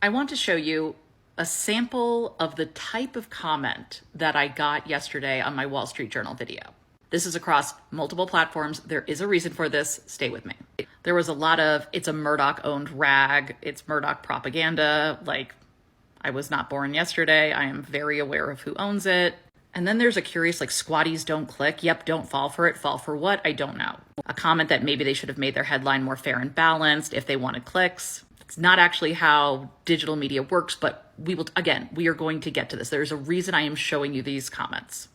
I want to show you a sample of the type of comment that I got yesterday on my Wall Street Journal video. This is across multiple platforms. There is a reason for this. Stay with me. There was a lot of, it's a Murdoch-owned rag. It's Murdoch propaganda. Like, I was not born yesterday. I am very aware of who owns it. And then there's a curious, like, squatties don't click. Yep, don't fall for it. Fall for what? I don't know. A comment that maybe they should have made their headline more fair and balanced if they wanted clicks. It's not actually how digital media works, but we are going to get to this. There's a reason I am showing you these comments.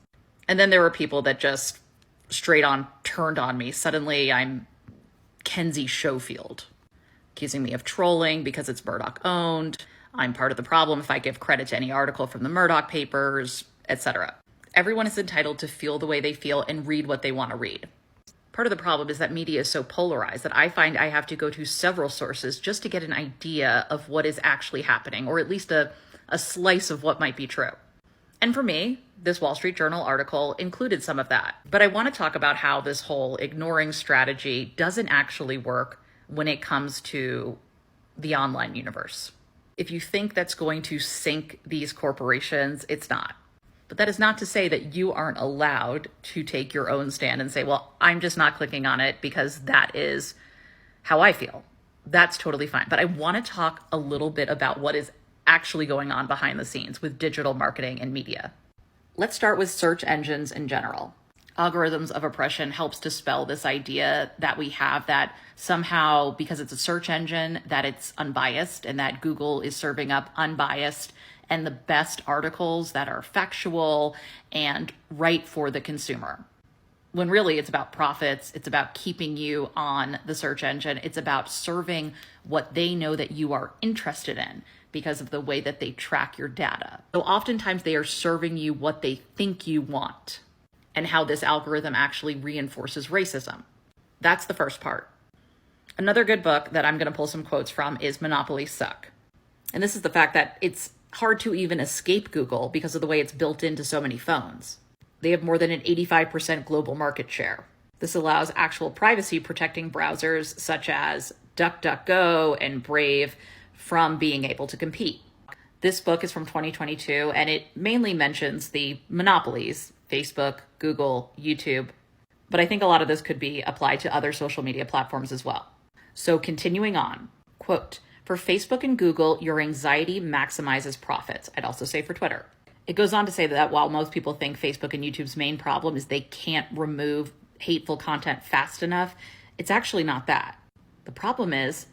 And then there were people that just straight on turned on me. Suddenly I'm Kenzie Schofield, accusing me of trolling because it's Murdoch owned. I'm part of the problem if I give credit to any article from the Murdoch papers, etc. Everyone is entitled to feel the way they feel and read what they want to read. Part of the problem is that media is so polarized that I find I have to go to several sources just to get an idea of what is actually happening, or at least a slice of what might be true. And for me, this Wall Street Journal article included some of that. But I want to talk about how this whole ignoring strategy doesn't actually work when it comes to the online universe. If you think that's going to sink these corporations, it's not. But that is not to say that you aren't allowed to take your own stand and say, well, I'm just not clicking on it because that is how I feel. That's totally fine. But I want to talk a little bit about what is actually going on behind the scenes with digital marketing and media. Let's start with search engines in general. Algorithms of oppression helps dispel this idea that we have that somehow, because it's a search engine, that it's unbiased and that Google is serving up unbiased and the best articles that are factual and right for the consumer. When really it's about profits, it's about keeping you on the search engine, it's about serving what they know that you are interested in because of the way that they track your data. So oftentimes they are serving you what they think you want and how this algorithm actually reinforces racism. That's the first part. Another good book that I'm going to pull some quotes from is Monopolies Suck. And this is the fact that it's hard to even escape Google because of the way it's built into so many phones. They have more than an 85% global market share. This allows actual privacy protecting browsers such as DuckDuckGo and Brave from being able to compete. This book is from 2022 and it mainly mentions the monopolies, Facebook, Google, YouTube, but I think a lot of this could be applied to other social media platforms as well. So continuing on, quote, for Facebook and Google, your anxiety maximizes profits. I'd also say for Twitter. It goes on to say that while most people think Facebook and YouTube's main problem is they can't remove hateful content fast enough, it's actually not that. The problem is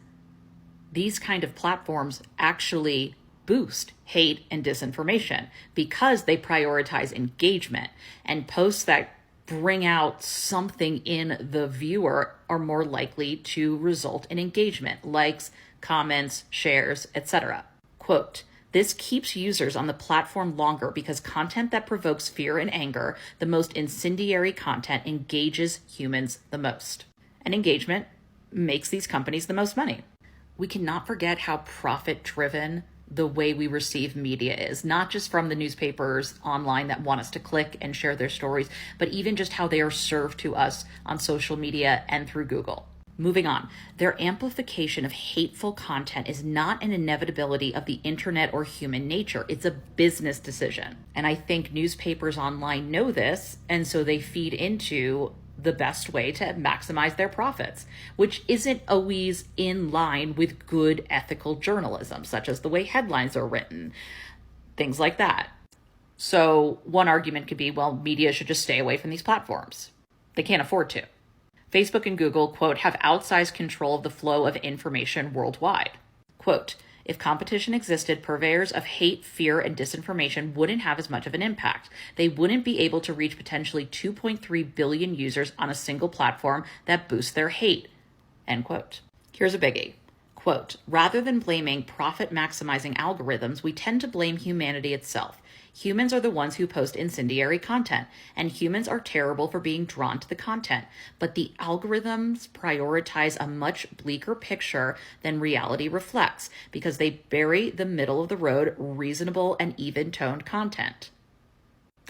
these kind of platforms actually boost hate and disinformation because they prioritize engagement, and posts that bring out something in the viewer are more likely to result in engagement, likes, comments, shares, etc. Quote, this keeps users on the platform longer because content that provokes fear and anger, the most incendiary content, engages humans the most. And engagement makes these companies the most money. We cannot forget how profit-driven the way we receive media is, not just from the newspapers online that want us to click and share their stories, but even just how they are served to us on social media and through Google. Moving on, their amplification of hateful content is not an inevitability of the internet or human nature. It's a business decision. And I think newspapers online know this, and so they feed into the best way to maximize their profits, which isn't always in line with good ethical journalism, such as the way headlines are written, things like that. So one argument could be, well, media should just stay away from these platforms. They can't afford to. Facebook and Google, quote, have outsized control of the flow of information worldwide. Quote, if competition existed, purveyors of hate, fear, and disinformation wouldn't have as much of an impact. They wouldn't be able to reach potentially 2.3 billion users on a single platform that boosts their hate, end quote. Here's a biggie. Quote, rather than blaming profit-maximizing algorithms, we tend to blame humanity itself. Humans are the ones who post incendiary content, and humans are terrible for being drawn to the content. But the algorithms prioritize a much bleaker picture than reality reflects because they bury the middle of the road, reasonable and even-toned content.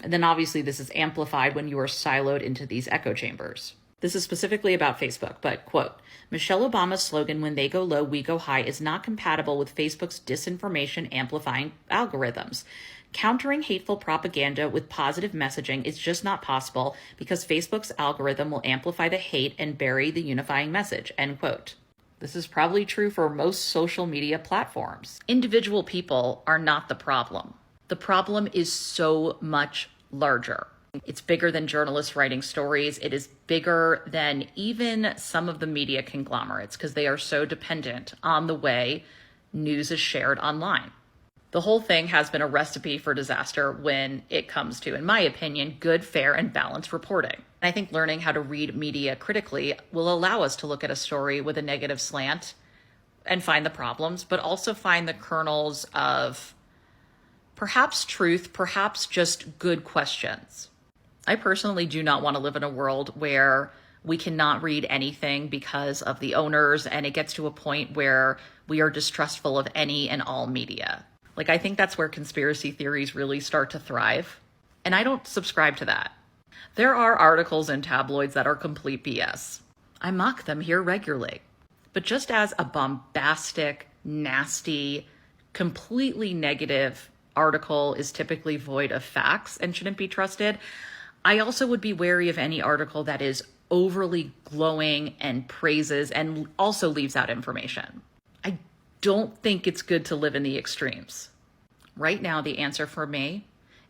And then obviously this is amplified when you are siloed into these echo chambers. This is specifically about Facebook, but quote, Michelle Obama's slogan, when they go low, we go high, is not compatible with Facebook's disinformation amplifying algorithms. Countering hateful propaganda with positive messaging is just not possible because Facebook's algorithm will amplify the hate and bury the unifying message, end quote. This is probably true for most social media platforms. Individual people are not the problem. The problem is so much larger. It's bigger than journalists writing stories. It is bigger than even some of the media conglomerates because they are so dependent on the way news is shared online. The whole thing has been a recipe for disaster when it comes to, in my opinion, good, fair, and balanced reporting. And I think learning how to read media critically will allow us to look at a story with a negative slant and find the problems, but also find the kernels of perhaps truth, perhaps just good questions. I personally do not want to live in a world where we cannot read anything because of the owners, and it gets to a point where we are distrustful of any and all media. Like, I think that's where conspiracy theories really start to thrive. And I don't subscribe to that. There are articles in tabloids that are complete BS. I mock them here regularly. But just as a bombastic, nasty, completely negative article is typically void of facts and shouldn't be trusted, I also would be wary of any article that is overly glowing and praises and also leaves out information. I don't think it's good to live in the extremes. Right now, the answer for me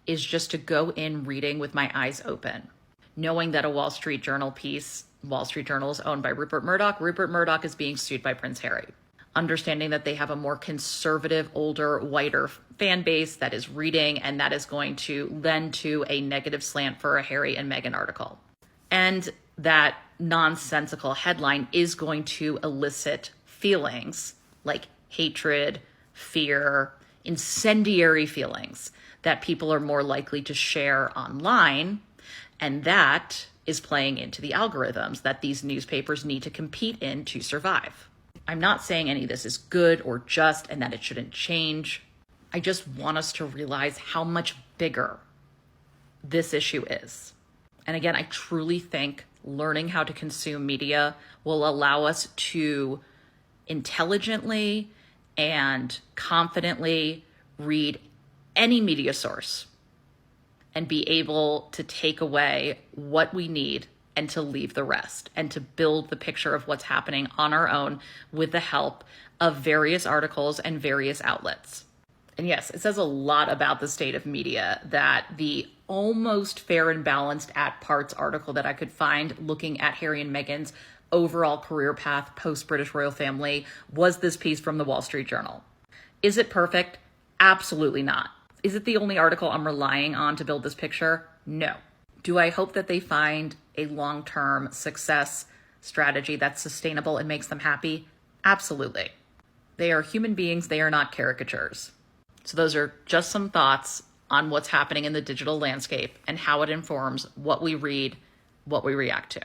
is just to go in reading with my eyes open, knowing that a Wall Street Journal piece, Wall Street Journal is owned by Rupert Murdoch. Rupert Murdoch is being sued by Prince Harry. Understanding that they have a more conservative, older, whiter fan base that is reading, and that is going to lend to a negative slant for a Harry and Meghan article. And that nonsensical headline is going to elicit feelings like hatred, fear, incendiary feelings that people are more likely to share online. And that is playing into the algorithms that these newspapers need to compete in to survive. I'm not saying any of this is good or just and that it shouldn't change. I just want us to realize how much bigger this issue is. And again, I truly think learning how to consume media will allow us to intelligently and confidently read any media source and be able to take away what we need and to leave the rest, and to build the picture of what's happening on our own with the help of various articles and various outlets. And yes, it says a lot about the state of media that the almost fair and balanced at parts article that I could find looking at Harry and Meghan's overall career path post-British royal family was this piece from the Wall Street Journal. Is it perfect? Absolutely not. Is it the only article I'm relying on to build this picture? No. Do I hope that they find a long-term success strategy that's sustainable and makes them happy? Absolutely. They are human beings. They are not caricatures. So those are just some thoughts on what's happening in the digital landscape and how it informs what we read, what we react to.